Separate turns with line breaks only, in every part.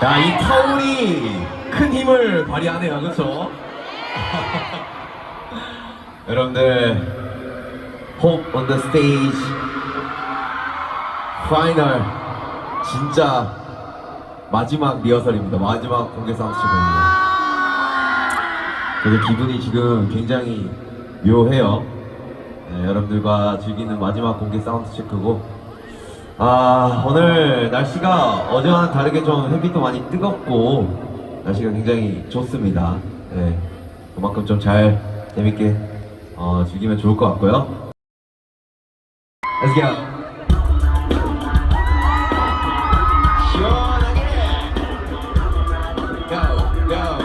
야, 이 타올이 큰 힘을 발휘하네요, 그렇죠? 여러분들, Hope on the stage, 파이널, 진짜 마지막 리허설입니다. 마지막 공개 사운드 체크입니다. 그래서 기분이 지금 굉장히 묘해요. 네, 여러분들과 즐기는 마지막 공개 사운드 체크고, 오늘 날씨가 어제와는 다르게 좀 햇빛도 많이 뜨겁고 날씨가 굉장히 좋습니다. 네, 그만큼 좀 잘 재밌게 즐기면 좋을 것 같고요. Let's go. 시원하게 go go.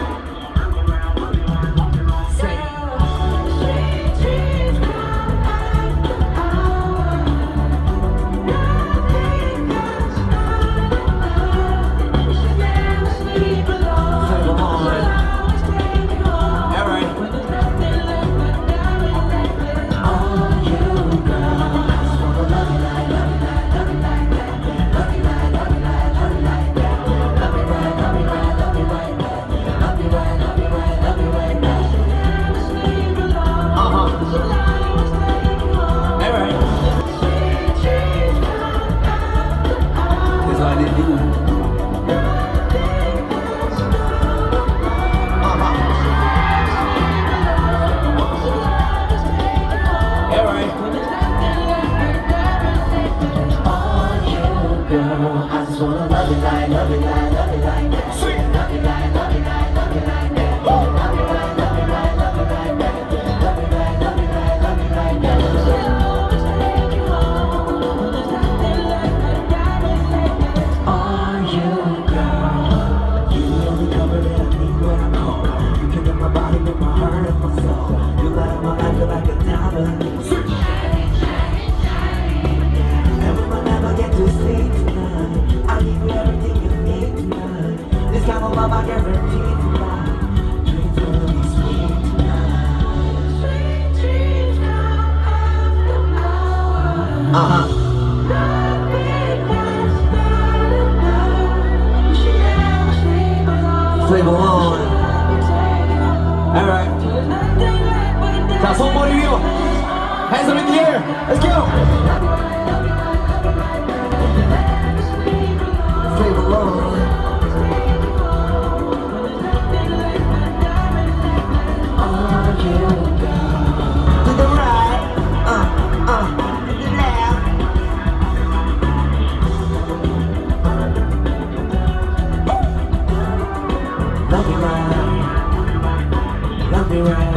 Flavor on. Alright. 자, 손머리 위로. Hands up in the air. Let's go. Flavor on. To the right. To the left. Love me right, love me right.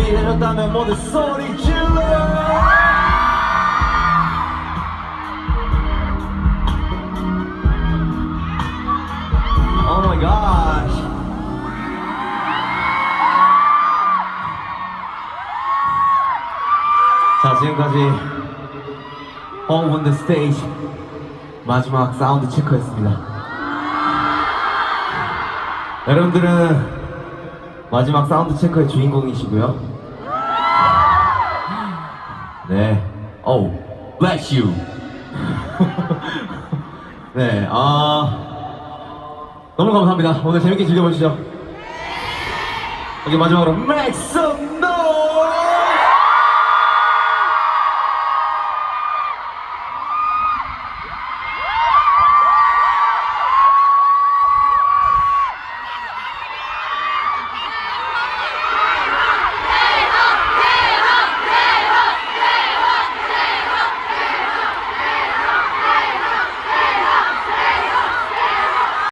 준비되셨다면 모두 소리 질러. Oh my gosh. 자, 지금까지 All on the Stage 마지막 사운드 체크였습니다. 여러분들은 마지막 사운드 체크의 주인공이시고요. 네, oh, bless you. 네, 너무 감사합니다. 오늘 재밌게 즐겨보시죠. 여기 마지막으로 make some